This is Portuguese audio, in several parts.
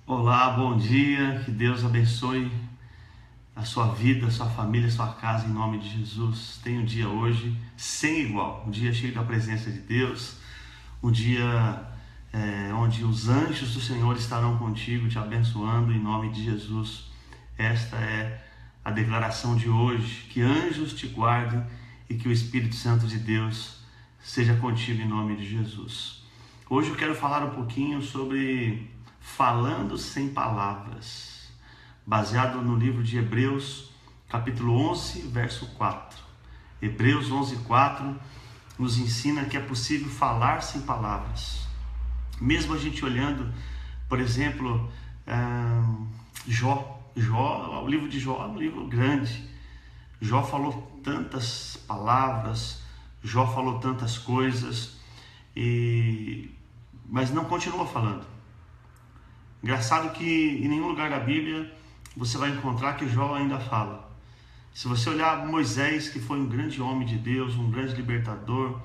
Olá, bom dia, que Deus abençoe a sua vida, a sua família, a sua casa, em nome de Jesus. Tenha um dia hoje sem igual, um dia cheio da presença de Deus, um dia onde os anjos do Senhor estarão contigo, te abençoando em nome de Jesus. Esta é a declaração de hoje, que anjos te guardem e que o Espírito Santo de Deus seja contigo em nome de Jesus. Hoje eu quero falar um pouquinho sobre falando sem palavras, baseado no livro de Hebreus, capítulo 11, verso 4. Hebreus 11, 4 nos ensina que é possível falar sem palavras. Mesmo a gente olhando, por exemplo, o livro de Jó é um livro grande. Jó falou tantas palavras, Jó falou tantas coisas, mas não continua falando. Engraçado que em nenhum lugar da Bíblia você vai encontrar que Jó ainda fala. Se você olhar Moisés, que foi um grande homem de Deus, um grande libertador,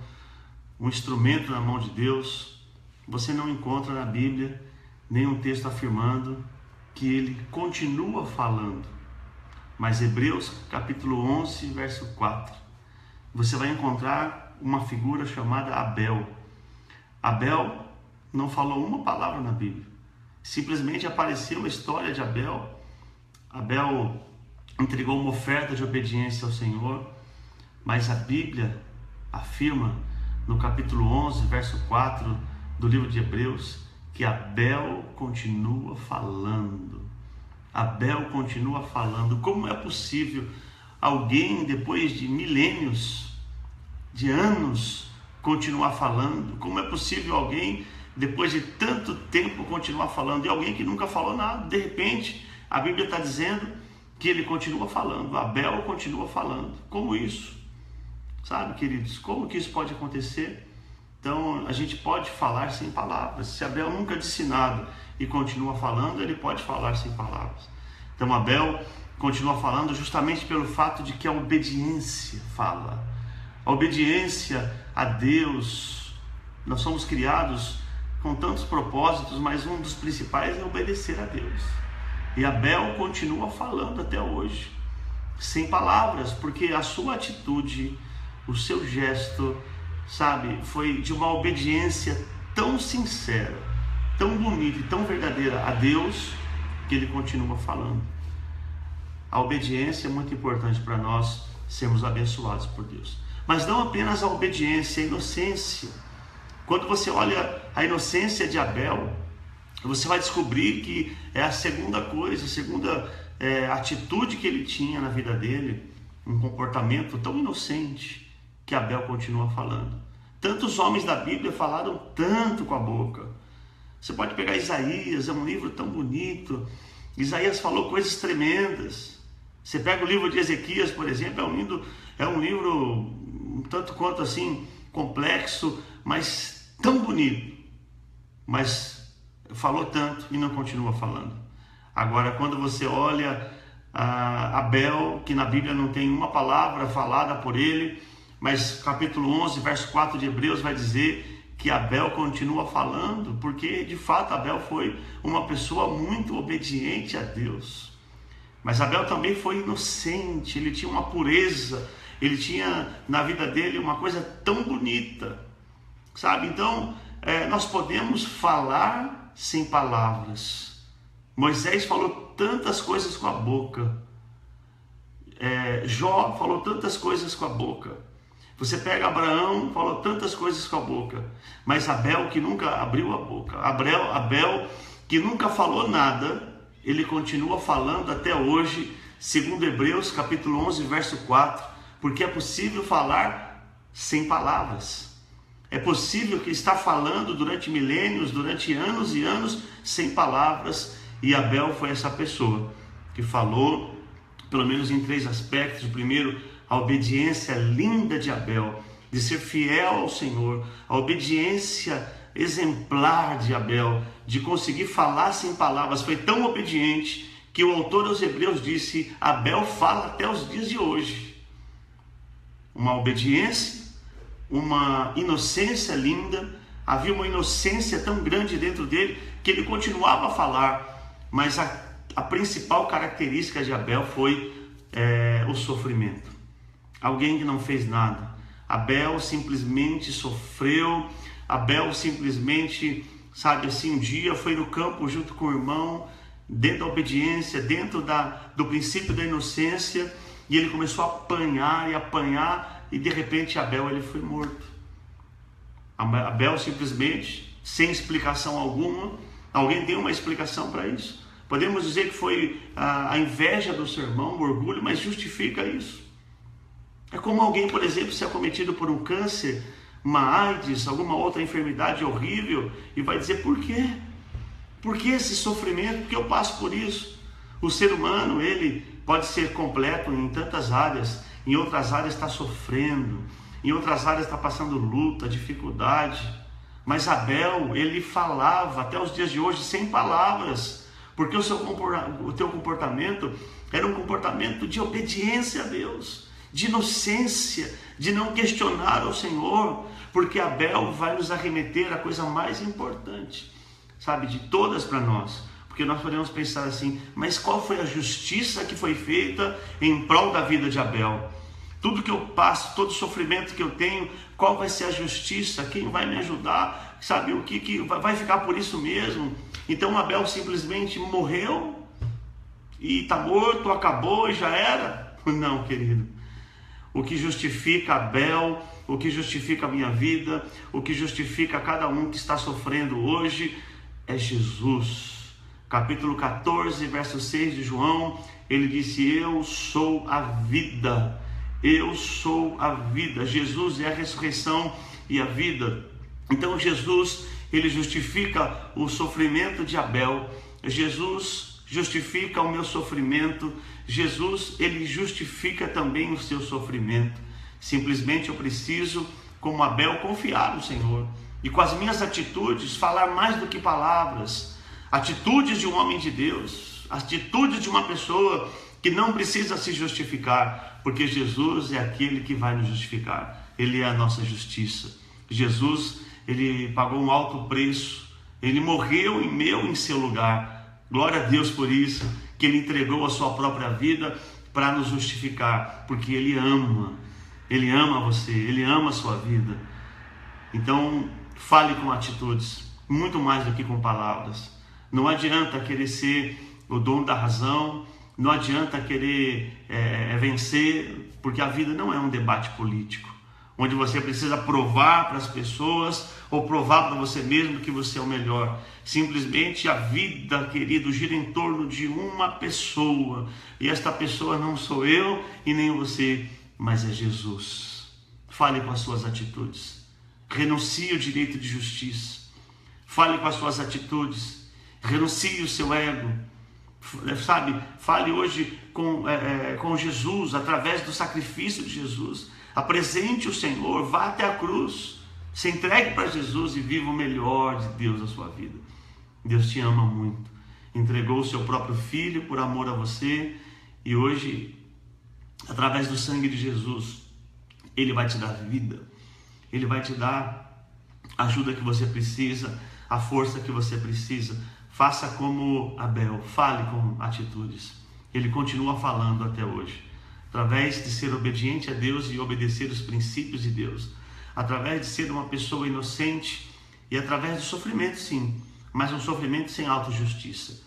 um instrumento na mão de Deus, você não encontra na Bíblia nenhum texto afirmando que ele continua falando. Mas Hebreus capítulo 11, verso 4, você vai encontrar uma figura chamada Abel. Abel não falou uma palavra na Bíblia. Simplesmente apareceu a história de Abel. Abel entregou uma oferta de obediência ao Senhor, mas a Bíblia afirma no capítulo 11, verso 4 do livro de Hebreus, que Abel continua falando. Abel continua falando. Como é possível alguém, depois de milênios, de anos, continuar falando? Como é possível alguém, depois de tanto tempo, continuar falando? E alguém que nunca falou nada, de repente, a Bíblia está dizendo que ele continua falando. Abel continua falando. Como isso? Sabe, queridos, como que isso pode acontecer? Então, a gente pode falar sem palavras. Se Abel nunca disse nada e continua falando, ele pode falar sem palavras. Então, Abel continua falando justamente pelo fato de que a obediência fala. A obediência a Deus. Nós somos criados com tantos propósitos, mas um dos principais é obedecer a Deus. E Abel continua falando até hoje, sem palavras, porque a sua atitude, o seu gesto, sabe, foi de uma obediência tão sincera, tão bonita e tão verdadeira a Deus, que ele continua falando. A obediência é muito importante para nós sermos abençoados por Deus. Mas não apenas a obediência, a inocência. Quando você olha a inocência de Abel, você vai descobrir que é a segunda coisa, a segunda atitude que ele tinha na vida dele, um comportamento tão inocente, que Abel continua falando. Tantos homens da Bíblia falaram tanto com a boca. Você pode pegar Isaías, é um livro tão bonito. Isaías falou coisas tremendas. Você pega o livro de Ezequias, por exemplo, é um livro um tanto quanto assim complexo, mas tão bonito, mas falou tanto e não continua falando. Agora, quando você olha Abel, que na Bíblia não tem uma palavra falada por ele, mas capítulo 11, verso 4 de Hebreus vai dizer que Abel continua falando, porque de fato Abel foi uma pessoa muito obediente a Deus. Mas Abel também foi inocente, ele tinha uma pureza, ele tinha na vida dele uma coisa tão bonita, sabe? Então, nós podemos falar sem palavras. Moisés falou tantas coisas com a boca. Jó falou tantas coisas com a boca. Você pega Abraão, falou tantas coisas com a boca. Mas Abel, que nunca abriu a boca, Abel, que nunca falou nada, ele continua falando até hoje, segundo Hebreus, capítulo 11, verso 4, porque é possível falar sem palavras. É possível que está falando durante milênios, durante anos e anos, sem palavras, e Abel foi essa pessoa que falou, pelo menos em 3 aspectos. O primeiro, a obediência linda de Abel, de ser fiel ao Senhor, a obediência exemplar de Abel, de conseguir falar sem palavras, foi tão obediente que o autor aos Hebreus disse: Abel fala até os dias de hoje. Uma obediência, uma inocência linda, havia uma inocência tão grande dentro dele que ele continuava a falar. mas a principal característica de Abel foi o sofrimento. Alguém que não fez nada. Abel simplesmente sofreu. Abel simplesmente, sabe assim, um dia foi no campo junto com o irmão, dentro da obediência, dentro do princípio da inocência, e ele começou a apanhar, e de repente Abel ele foi morto. Abel simplesmente, sem explicação alguma. Alguém tem uma explicação para isso? Podemos dizer que foi a inveja do seu irmão, o orgulho, mas justifica isso. É como alguém, por exemplo, ser acometido por um câncer, uma AIDS, alguma outra enfermidade horrível, e vai dizer: por quê? Por que esse sofrimento? Por que eu passo por isso? O ser humano, ele pode ser completo em tantas áreas, em outras áreas está sofrendo, em outras áreas está passando luta, dificuldade. Mas Abel, ele falava até os dias de hoje sem palavras, porque o teu comportamento era um comportamento de obediência a Deus, de inocência, de não questionar ao Senhor, porque Abel vai nos arremeter a coisa mais importante, sabe, de todas para nós. Porque nós podemos pensar assim: mas qual foi a justiça que foi feita em prol da vida de Abel? Tudo que eu passo, todo sofrimento que eu tenho, qual vai ser a justiça? Quem vai me ajudar? Sabe, o que vai ficar por isso mesmo? Então Abel simplesmente morreu e está morto, acabou e já era? Não, querido. O que justifica Abel, o que justifica a minha vida, o que justifica cada um que está sofrendo hoje é Jesus. Capítulo 14, verso 6 de João, ele disse: eu sou a vida. Eu sou a vida. Jesus é a ressurreição e a vida. Então Jesus, ele justifica o sofrimento de Abel. Jesus justifica o meu sofrimento. Jesus, ele justifica também o seu sofrimento. Simplesmente eu preciso, como Abel, confiar no Senhor. E com as minhas atitudes, falar mais do que palavras. Atitudes de um homem de Deus. Atitudes de uma pessoa que não precisa se justificar, porque Jesus é aquele que vai nos justificar. Ele é a nossa justiça. Jesus, ele pagou um alto preço. Ele morreu em seu lugar. Glória a Deus por isso, que ele entregou a sua própria vida para nos justificar, porque ele ama você, ele ama a sua vida. Então, fale com atitudes, muito mais do que com palavras. Não adianta querer ser o dono da razão, não adianta querer vencer, porque a vida não é um debate político, onde você precisa provar para as pessoas ou provar para você mesmo que você é o melhor. Simplesmente a vida, querido, gira em torno de uma pessoa, e esta pessoa não sou eu e nem você, mas é Jesus. Fale com as suas atitudes, renuncie o direito de justiça, fale com as suas atitudes, renuncie o seu ego, sabe? Fale hoje com Jesus, através do sacrifício de Jesus. Apresente o Senhor, vá até a cruz, se entregue para Jesus e viva o melhor de Deus na sua vida. Deus te ama muito, entregou o seu próprio Filho por amor a você, e hoje, através do sangue de Jesus, Ele vai te dar vida, Ele vai te dar a ajuda que você precisa, a força que você precisa. Faça como Abel, fale com atitudes. Ele continua falando até hoje, através de ser obediente a Deus e obedecer os princípios de Deus, através de ser uma pessoa inocente e através do sofrimento, sim, mas um sofrimento sem autojustiça,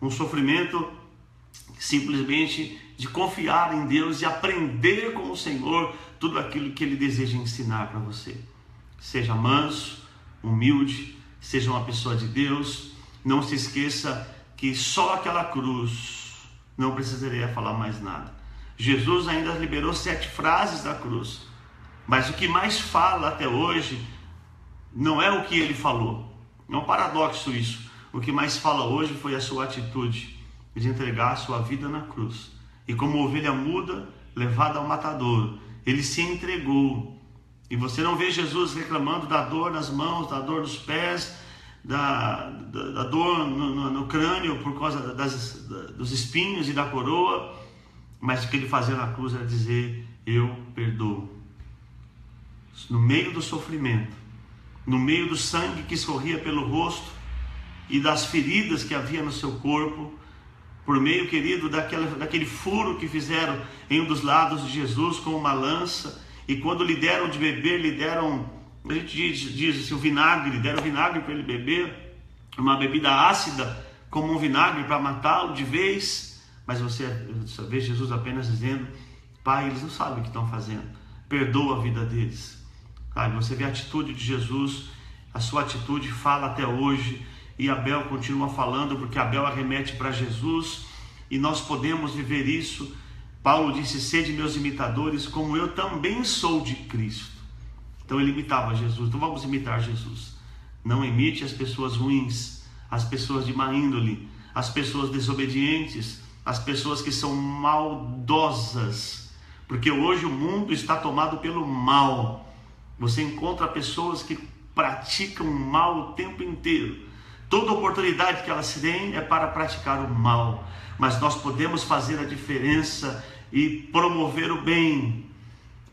um sofrimento simplesmente de confiar em Deus e aprender com o Senhor tudo aquilo que Ele deseja ensinar para você. Seja manso, humilde, seja uma pessoa de Deus. Não se esqueça que só aquela cruz não precisaria falar mais nada. Jesus ainda liberou 7 frases da cruz, mas o que mais fala até hoje não é o que ele falou. É um paradoxo isso. O que mais fala hoje foi a sua atitude de entregar a sua vida na cruz. E como ovelha muda, levada ao matadouro, ele se entregou. E você não vê Jesus reclamando da dor nas mãos, da dor nos pés, da dor no crânio por causa dos espinhos e da coroa, mas o que ele fazia na cruz era dizer: eu perdoo. No meio do sofrimento, no meio do sangue que escorria pelo rosto, e das feridas que havia no seu corpo, por meio, querido, daquele furo que fizeram em um dos lados de Jesus com uma lança, e quando lhe deram de beber, lhe deram, a gente diz assim, o vinagre, deram vinagre para ele beber, uma bebida ácida, como um vinagre para matá-lo de vez, mas você vê Jesus apenas dizendo: Pai, eles não sabem o que estão fazendo, perdoa a vida deles. Sabe? Você vê a atitude de Jesus, a sua atitude fala até hoje, e Abel continua falando, porque Abel arremete para Jesus, e nós podemos viver isso. Paulo disse: sede meus imitadores, como eu também sou de Cristo. Então ele imitava Jesus. Então vamos imitar Jesus. Não imite as pessoas ruins, as pessoas de má índole, as pessoas desobedientes, as pessoas que são maldosas, porque hoje o mundo está tomado pelo mal. Você encontra pessoas que praticam o mal o tempo inteiro. Toda oportunidade que elas têm é para praticar o mal, mas nós podemos fazer a diferença e promover o bem,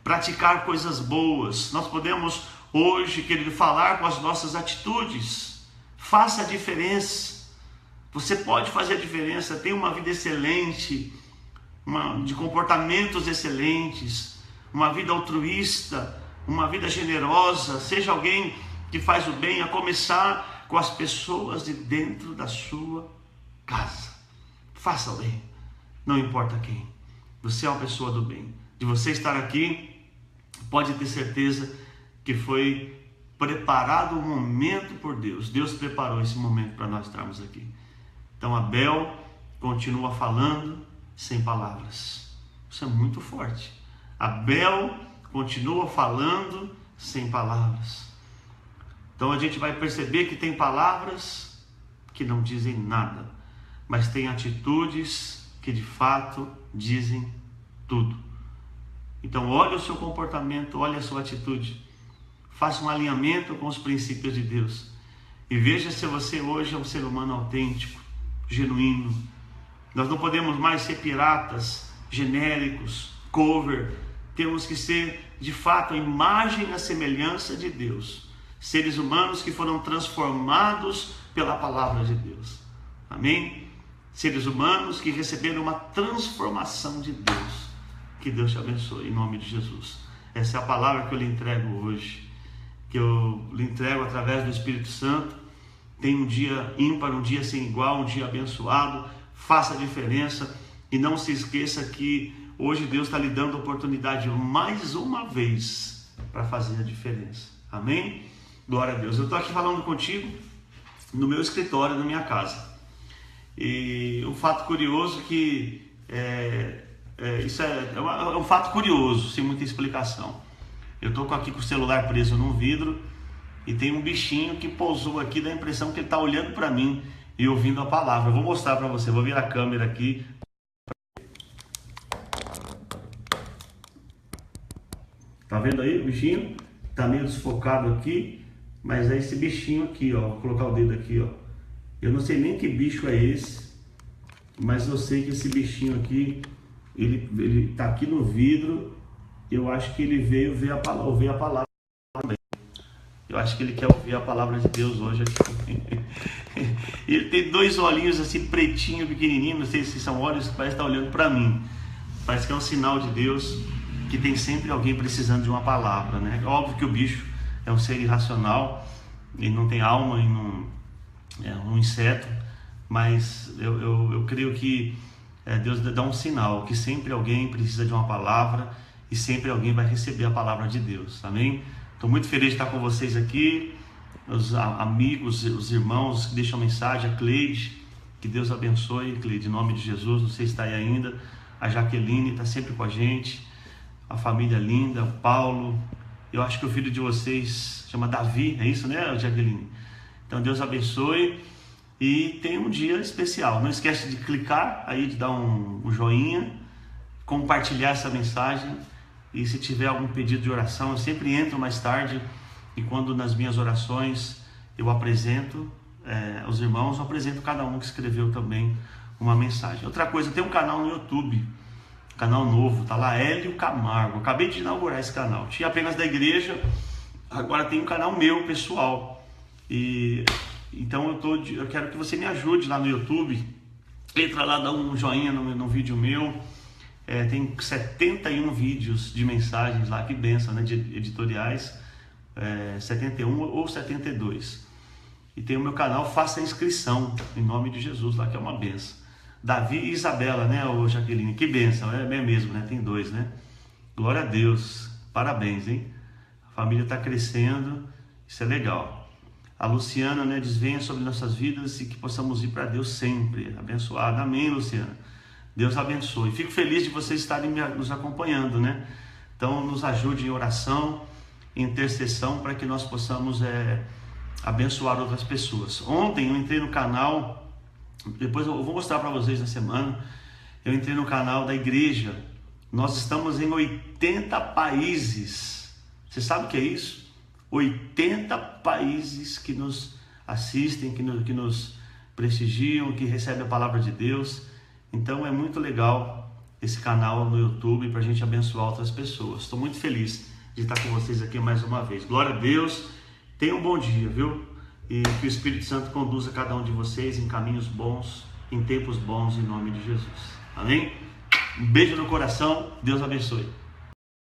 praticar coisas boas. Nós podemos hoje, querido, falar com as nossas atitudes. Faça a diferença. Você pode fazer a diferença. Tenha uma vida excelente, de comportamentos excelentes, uma vida altruísta, uma vida generosa. Seja alguém que faz o bem, a começar com as pessoas de dentro da sua casa. Faça o bem, não importa quem. Você é uma pessoa do bem. De você estar aqui, pode ter certeza que foi preparado um momento por Deus. Deus preparou esse momento para nós estarmos aqui. Então Abel continua falando sem palavras. Isso é muito forte. Abel continua falando sem palavras. Então a gente vai perceber que tem palavras que não dizem nada, mas tem atitudes que de fato dizem tudo. Então olhe o seu comportamento, olhe a sua atitude, faça um alinhamento com os princípios de Deus e veja se você hoje é um ser humano autêntico, genuíno. Nós não podemos mais ser piratas, genéricos, cover. Temos que ser de fato a imagem e a semelhança de Deus. Seres humanos que foram transformados pela palavra de Deus. Amém? Seres humanos que receberam uma transformação de Deus. Que Deus te abençoe, em nome de Jesus. Essa é a palavra que eu lhe entrego hoje. Que eu lhe entrego através do Espírito Santo. Tenha um dia ímpar, um dia sem igual, um dia abençoado. Faça a diferença. E não se esqueça que hoje Deus está lhe dando a oportunidade mais uma vez para fazer a diferença. Amém? Glória a Deus. Eu estou aqui falando contigo no meu escritório, na minha casa. E um fato curioso que isso é um fato curioso, sem muita explicação. Eu estou aqui com o celular preso num vidro e tem um bichinho que pousou aqui, dá a impressão que ele está olhando para mim e ouvindo a palavra. Eu vou mostrar para você, vou virar a câmera aqui. Tá vendo aí o bichinho? Tá meio desfocado aqui. Mas é esse bichinho aqui, ó. Vou colocar o dedo aqui, ó. Eu não sei nem que bicho é esse, mas eu sei que esse bichinho aqui, ele tá aqui no vidro. Eu acho que ele veio ver ouvir a palavra também. Eu acho que ele quer ouvir a palavra de Deus hoje aqui. Ele tem dois olhinhos assim, pretinho, pequenininho. Não sei se são olhos que parece estar olhando para mim. Parece que é um sinal de Deus que tem sempre alguém precisando de uma palavra, né? Óbvio que o bicho é um ser irracional, ele não tem alma, ele não é um inseto, mas eu creio que Deus dá um sinal, que sempre alguém precisa de uma palavra e sempre alguém vai receber a palavra de Deus, amém? Estou muito feliz de estar com vocês aqui, os amigos, os irmãos que deixam mensagem, a Cleide, que Deus abençoe, Cleide, em nome de Jesus, não sei se está aí ainda, a Jaqueline está sempre com a gente, a família linda, o Paulo. Eu acho que o filho de vocês chama Davi, é isso, né, Jaqueline? Então Deus abençoe e tem um dia especial. Não esquece de clicar aí, de dar um joinha, compartilhar essa mensagem. E se tiver algum pedido de oração, eu sempre entro mais tarde e quando nas minhas orações eu apresento os irmãos, eu apresento cada um que escreveu também uma mensagem. Outra coisa, tem um canal no YouTube, canal novo, tá lá, Hélio Camargo. Acabei de inaugurar esse canal. Tinha apenas da igreja, agora tem um canal meu, pessoal. E Então eu quero que você me ajude lá no YouTube. Entra lá, dá um joinha no vídeo meu. Tem 71 vídeos de mensagens lá, que benção, né? De editoriais, 71 ou 72. E tem o meu canal, faça a inscrição, em nome de Jesus, lá que é uma benção. Davi e Isabela, né, ô Jaqueline? Que benção, é mesmo, né? Tem 2, né? Glória a Deus, parabéns, hein? A família está crescendo, isso é legal. A Luciana, né, diz: venha sobre nossas vidas e que possamos ir para Deus sempre, abençoada. Amém, Luciana. Deus abençoe. Fico feliz de vocês estarem nos acompanhando, né? Então, nos ajude em oração, em intercessão, para que nós possamos abençoar outras pessoas. Ontem eu entrei no canal, depois eu vou mostrar para vocês na semana, eu entrei no canal da igreja. Nós estamos em 80 países. Você sabe o que é isso? 80 países que nos assistem, que nos prestigiam, que recebem a palavra de Deus. Então é muito legal esse canal no YouTube para a gente abençoar outras pessoas. Estou muito feliz de estar com vocês aqui mais uma vez. Glória a Deus. Tenha um bom dia, viu? E que o Espírito Santo conduza cada um de vocês em caminhos bons, em tempos bons, em nome de Jesus. Amém? Um beijo no coração. Deus abençoe.